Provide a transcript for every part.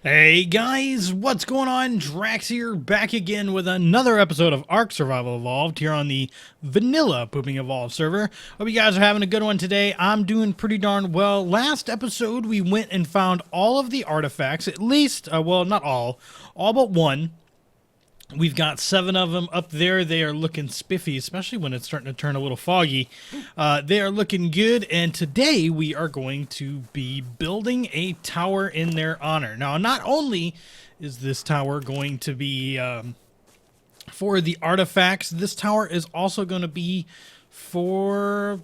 Hey guys, what's going on? Drax here, back again with another episode of Ark Survival Evolved here on the vanilla Pooping Evolved server. Hope you guys are having a good one today. I'm doing pretty darn well. Last episode we went and found all of the artifacts, at least, well, not all but one. We've got 7 of them up there. They are looking spiffy, especially when it's starting to turn a little foggy. They are looking good, and today we are going to be building a tower in their honor. Now, not only is this tower going to be for the artifacts, this tower is also going to be for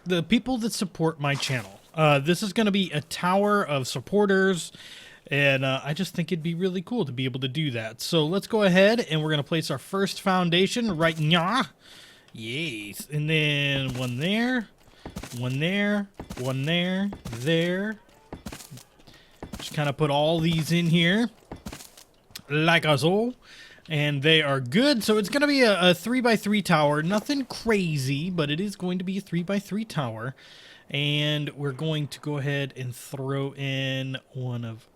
the people that support my channel. This is going to be a tower of supporters, and I just think it'd be really cool to be able to do that. So let's go ahead and we're going to place our first foundation right now. Yes. And then one there, one there, one there, there. Just kind of put all these in here like so. And they are good. So it's going to be a 3x3 tower. Nothing crazy, but it is going to be a 3x3 tower. And we're going to go ahead and throw in one of...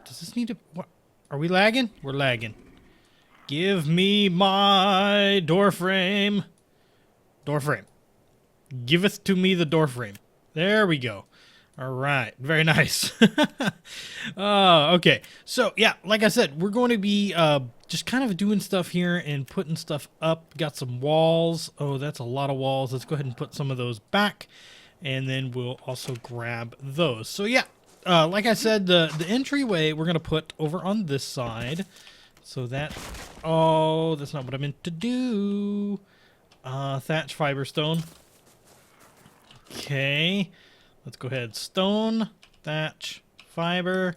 Does this need to... What? Are we lagging? We're lagging. Give me my door frame. Door frame. Giveth to me the door frame. There we go. All right. Very nice. Okay. So, yeah, like I said, we're going to be just kind of doing stuff here and putting stuff up. Got some walls. Oh, that's a lot of walls. Let's go ahead and put some of those back. And then we'll also grab those. So, yeah. Like I said, the entryway we're going to put over on this side. So that... Oh, that's not what I meant to do. Thatch fiber stone. Okay. Let's go ahead. Stone, thatch, fiber.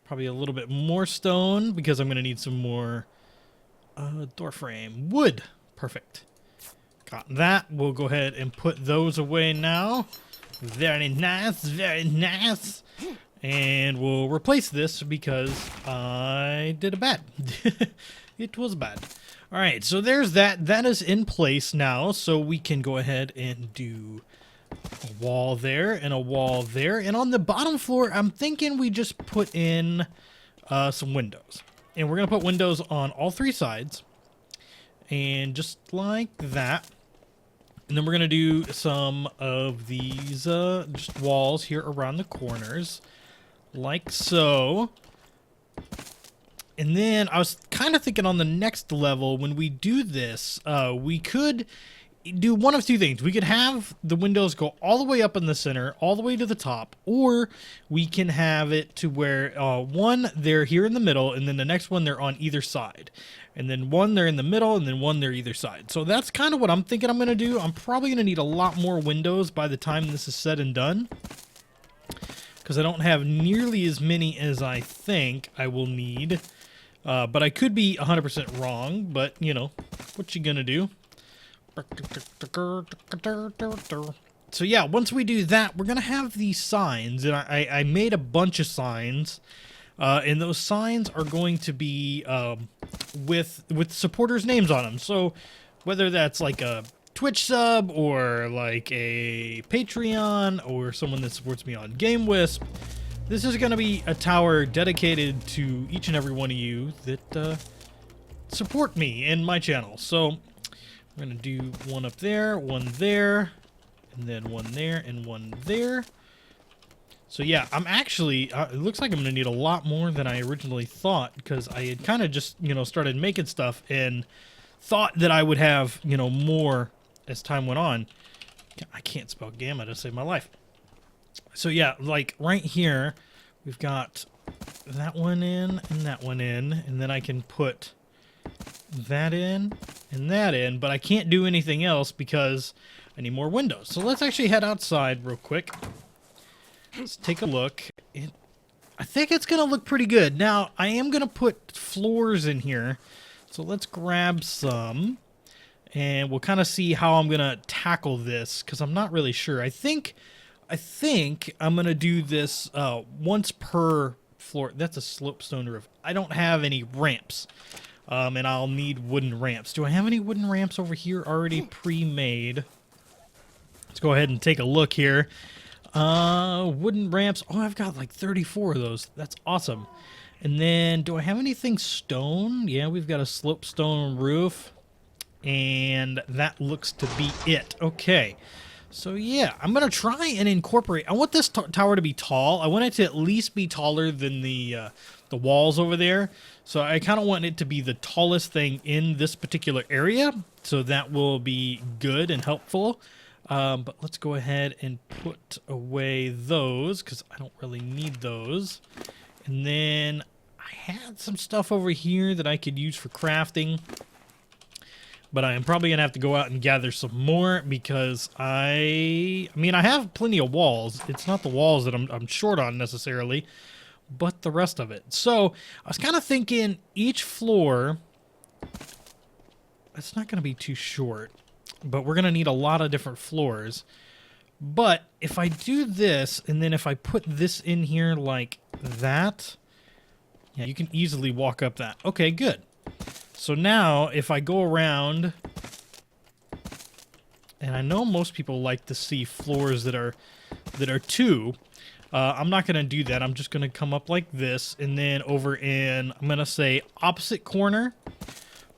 Probably a little bit more stone because I'm going to need some more door frame. Wood. Perfect. Got that. We'll go ahead and put those away now. Very nice, very nice. And we'll replace this because I did a bad. It was bad. All right, so there's that. That is in place now, so we can go ahead and do a wall there and a wall there. And on the bottom floor, I'm thinking we just put in some windows. And we're going to put windows on all 3 sides. And just like that. And then we're going to do some of these just walls here around the corners. Like so. And then I was kind of thinking on the next level, when we do this, we could do one of 2 things. We could have the windows go all the way up in the center, all the way to the top, or we can have it to where one, they're here in the middle, and then the next one, they're on either side. And then one, they're in the middle, and then one, they're either side. So that's kind of what I'm thinking I'm going to do. I'm probably going to need a lot more windows by the time this is said and done, because I don't have nearly as many as I think I will need. But I could be 100% wrong, but, you know, what you gonna do? So yeah, once we do that, we're gonna have these signs, and I made a bunch of signs, and those signs are going to be with supporters' names on them. So whether that's like a Twitch sub or like a Patreon or someone that supports me on GameWisp, this is going to be a tower dedicated to each and every one of you that support me and my channel. So we're going to do one up there, one there, and then one there, and one there. So yeah, I'm actually, it looks like I'm going to need a lot more than I originally thought, because I had kind of just, you know, started making stuff and thought that I would have, you know, more as time went on. I can't spell gamma to save my life. So yeah, like right here, we've got that one in and that one in, and then I can put that in and that in, but I can't do anything else because I need more windows. So let's actually head outside real quick. Let's take a look. I think it's going to look pretty good. Now, I am going to put floors in here, so let's grab some, and we'll kind of see how I'm going to tackle this, because I'm not really sure. I think I'm going to do this once per floor. That's a slopestone roof. I don't have any ramps, and I'll need wooden ramps. Do I have any wooden ramps over here already pre-made? Let's go ahead and take a look here. Wooden ramps. Oh, I've got like 34 of those. That's awesome. And then, do I have anything stone? Yeah, we've got a slope stone roof. And that looks to be it. Okay. So yeah, I'm going to try and incorporate. I want this tower to be tall. I want it to at least be taller than the walls over there. So I kind of want it to be the tallest thing in this particular area. So that will be good and helpful. But let's go ahead and put away those because I don't really need those. And then I had some stuff over here that I could use for crafting. But I am probably going to have to go out and gather some more because I mean, I have plenty of walls. It's not the walls that I'm short on necessarily, but the rest of it. So I was kind of thinking each floor, it's not going to be too short, but we're going to need a lot of different floors. But if I do this, and then if I put this in here like that, yeah, you can easily walk up that. Okay, good. So now, if I go around, and I know most people like to see floors that are two. I'm not going to do that. I'm just going to come up like this, and then over in, I'm going to say opposite corner.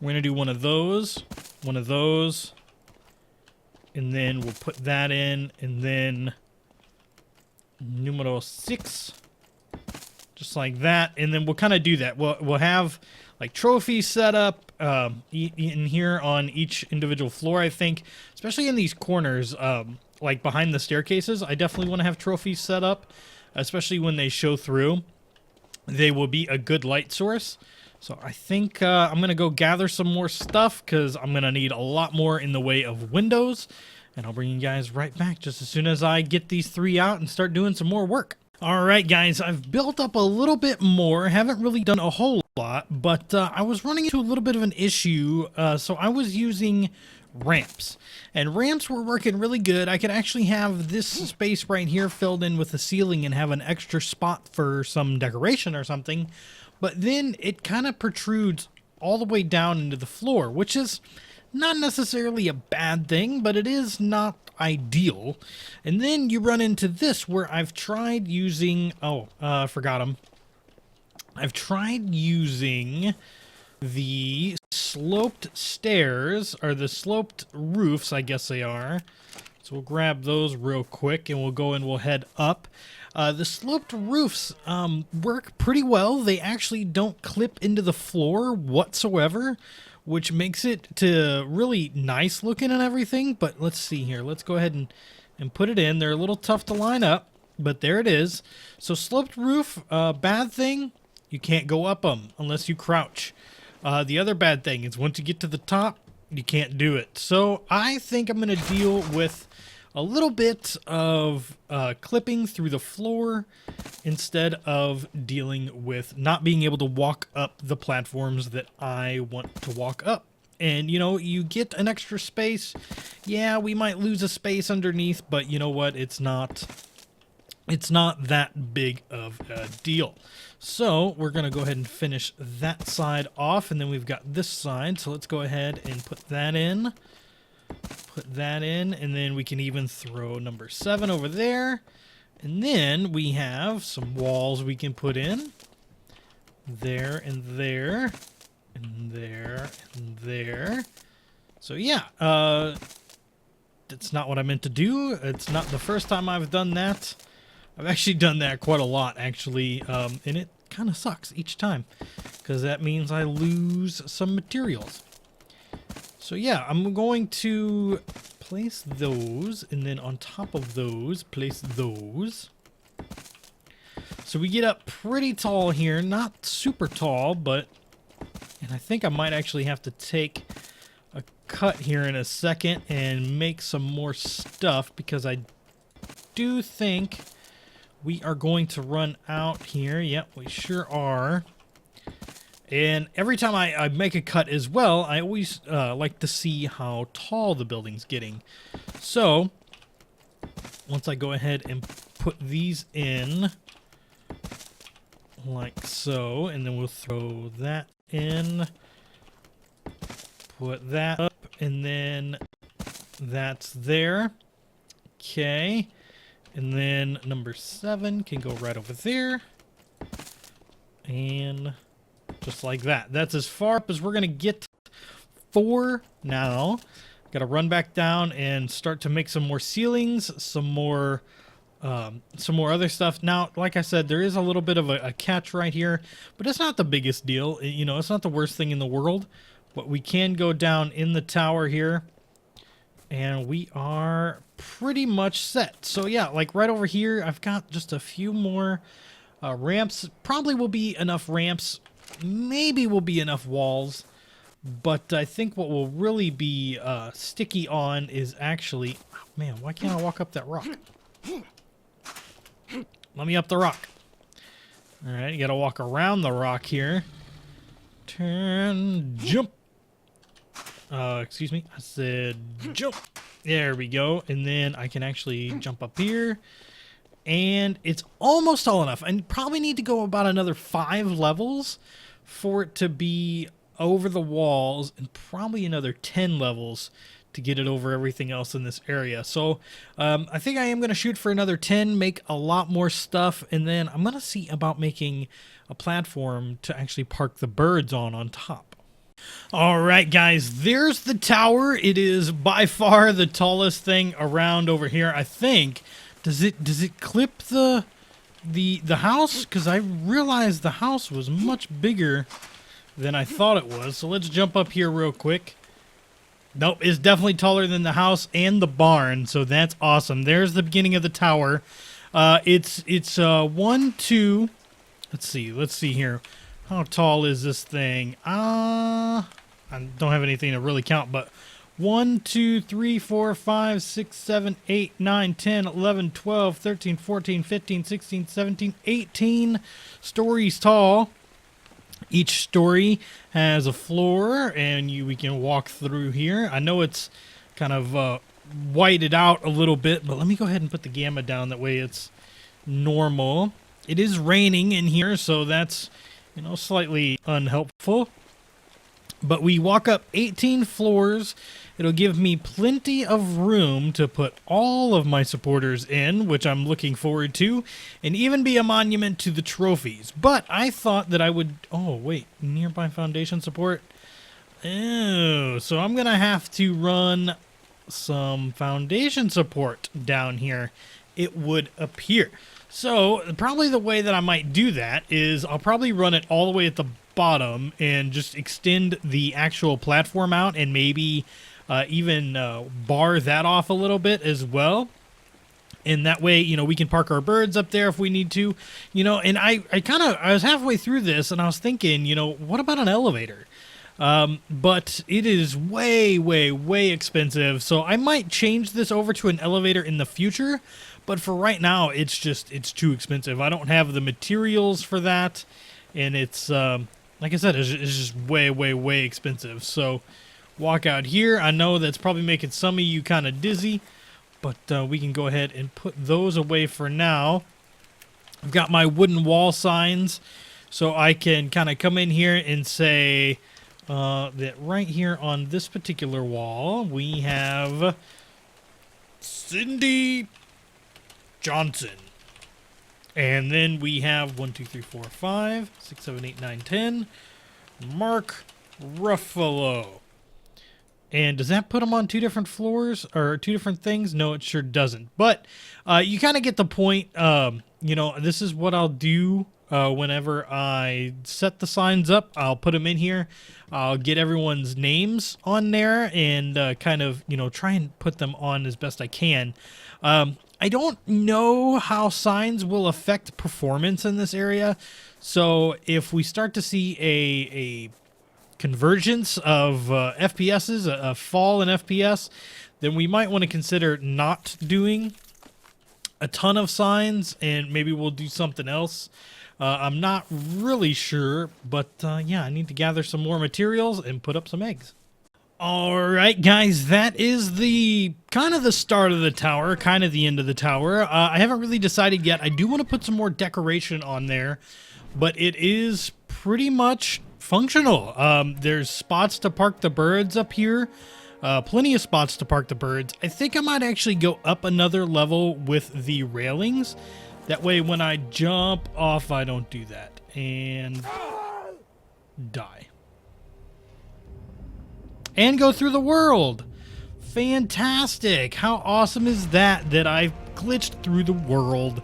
We're going to do one of those, and then we'll put that in, and then numero 6, just like that, and then we'll kind of do that. We'll have like trophies set up in here on each individual floor, I think, especially in these corners, like behind the staircases. I definitely want to have trophies set up, especially when they show through. They will be a good light source. So I think I'm going to go gather some more stuff because I'm going to need a lot more in the way of windows. And I'll bring you guys right back just as soon as I get these 3 out and start doing some more work. All right, guys, I've built up a little bit more. Haven't really done a whole lot, but I was running into a little bit of an issue. So I was using ramps, and ramps were working really good. I could actually have this space right here filled in with a ceiling and have an extra spot for some decoration or something. But then it kind of protrudes all the way down into the floor, which is not necessarily a bad thing, but it is not ideal. And then you run into this where I've tried using, forgot them. I've tried using the sloped stairs, or the sloped roofs, I guess they are. So we'll grab those real quick and we'll go and we'll head up. The sloped roofs work pretty well. They actually don't clip into the floor whatsoever, which makes it to really nice looking and everything. But let's see here. Let's go ahead and put it in. They're a little tough to line up, but there it is. So sloped roof, bad thing, you can't go up them unless you crouch. The other bad thing is once you get to the top, you can't do it. So I think I'm going to deal with a little bit of clipping through the floor instead of dealing with not being able to walk up the platforms that I want to walk up. And, you know, you get an extra space. Yeah, we might lose a space underneath, but you know what? It's not that big of a deal. So we're going to go ahead and finish that side off, and then we've got this side. So let's go ahead and put that in. Put that in, and then we can even throw number 7 over there. And then we have some walls we can put in. There and there. And there and there. So yeah, that's not what I meant to do. It's not the first time I've done that. I've actually done that quite a lot, actually, and it kind of sucks each time because that means I lose some materials. So yeah, I'm going to place those, and then on top of those, place those. So we get up pretty tall here, not super tall, but, and I think I might actually have to take a cut here in a second and make some more stuff because I do think we are going to run out here. Yep, we sure are. And every time I make a cut as well, I always like to see how tall the building's getting. So, once I go ahead and put these in, like so, and then we'll throw that in, put that up, and then that's there. Okay. And then number 7 can go right over there. And just like that. That's as far up as we're going to get for now. Got to run back down and start to make some more ceilings, some more other stuff. Now, like I said, there is a little bit of a catch right here, but it's not the biggest deal. You know, it's not the worst thing in the world. But we can go down in the tower here, and we are pretty much set. So yeah, like right over here, I've got just a few more ramps. Probably will be enough ramps. Maybe will be enough walls. But I think what will really be sticky on is actually... Oh, man, why can't I walk up that rock? Let me up the rock. Alright, you gotta walk around the rock here. Turn, jump. Excuse me, I said jump. There we go. And then I can actually jump up here. And it's almost tall enough. I probably need to go about another 5 levels for it to be over the walls, and probably another 10 levels to get it over everything else in this area. So I think I am going to shoot for another 10, make a lot more stuff, and then I'm going to see about making a platform to actually park the birds on top. All right, guys, there's the tower. It is by far the tallest thing around over here, I think. Does it clip the house? Because I realized the house was much bigger than I thought it was. So let's jump up here real quick. Nope, it's definitely taller than the house and the barn, so that's awesome. There's the beginning of the tower. It's 1, 2. Let's see here. How tall is this thing? I don't have anything to really count, but 1, 2, 3, 4, 5, 6, 7, 8, 9, 10, 11, 12, 13, 14, 15, 16, 17, 18 stories tall. Each story has a floor, and we can walk through here. I know it's kind of whited out a little bit, but let me go ahead and put the gamma down. That way it's normal. It is raining in here, so that's, you know, slightly unhelpful. But we walk up 18 floors. It'll give me plenty of room to put all of my supporters in, which I'm looking forward to, and even be a monument to the trophies. But I thought that I would... Oh, wait. Nearby foundation support? Oh, so I'm going to have to run some foundation support down here, it would appear. So probably the way that I might do that is I'll probably run it all the way at the bottom and just extend the actual platform out, and maybe even bar that off a little bit as well. And that way, you know, we can park our birds up there if we need to, you know. And I was halfway through this and I was thinking, you know, what about an elevator? But it is way, way, way expensive. So I might change this over to an elevator in the future. But for right now, it's too expensive. I don't have the materials for that. And it's, like I said, it's just way, way, way expensive. So walk out here. I know that's probably making some of you kind of dizzy. But we can go ahead and put those away for now. I've got my wooden wall signs. So I can kind of come in here and say that right here on this particular wall, we have Cindy Johnson. And then we have 1, 2, 3, 4, 5, 6, 7, 8, 9, 10. Mark Ruffalo. And does that put them on 2 different floors or 2 different things? No, it sure doesn't. But you kind of get the point. You know, this is what I'll do whenever I set the signs up. I'll put them in here. I'll get everyone's names on there and kind of, you know, try and put them on as best I can. I don't know how signs will affect performance in this area. So if we start to see a convergence of FPSs, a fall in FPS, then we might want to consider not doing a ton of signs, and maybe we'll do something else. I'm not really sure, but yeah, I need to gather some more materials and put up some eggs. All right, guys, that is the kind of the start of the tower, kind of the end of the tower. I haven't really decided yet. I do want to put some more decoration on there, but it is pretty much functional. There's spots to park the birds up here. Plenty of spots to park the birds. I think I might actually go up another level with the railings. That way when I jump off, I don't do that. and die. And go through the world. Fantastic. How awesome is that I glitched through the world?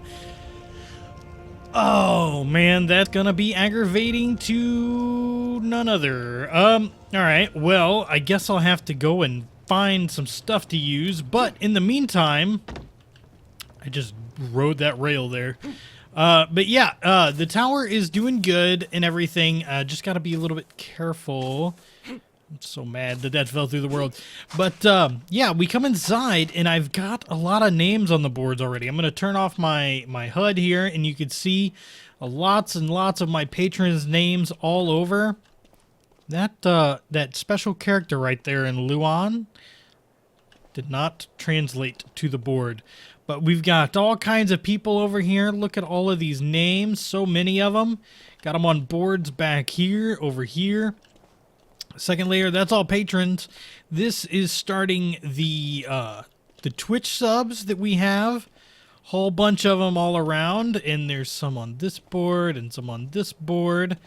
Oh man, that's gonna be aggravating to none other. Alright, well, I guess I'll have to go and find some stuff to use, but in the meantime, I just rode that rail there. But yeah, the tower is doing good and everything. Just gotta be a little bit careful. I'm so mad that fell through the world. But yeah, we come inside and I've got a lot of names on the boards already. I'm going to turn off my HUD here and you can see lots and lots of my patrons' names all over. That special character right there in Luan did not translate to the board. But we've got all kinds of people over here. Look at all of these names, so many of them. Got them on boards back here, over here. Second layer, that's all patrons. This is starting the Twitch subs that we have. Whole bunch of them all around, and there's some on this board and some on this board.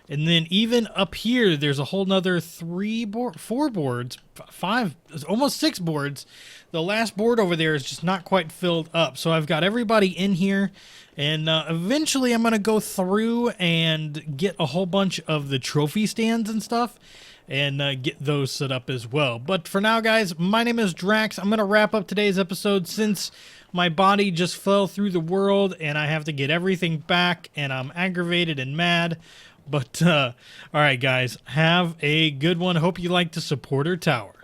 And then even up here, there's a whole nother 4 boards, 5, almost 6 boards. The last board over there is just not quite filled up. So I've got everybody in here, and eventually I'm going to go through and get a whole bunch of the trophy stands and stuff, and get those set up as well. But for now, guys, my name is Drax. I'm going to wrap up today's episode since my body just fell through the world, and I have to get everything back, and I'm aggravated and mad. But, all right, guys, have a good one. Hope you like the supporter tower.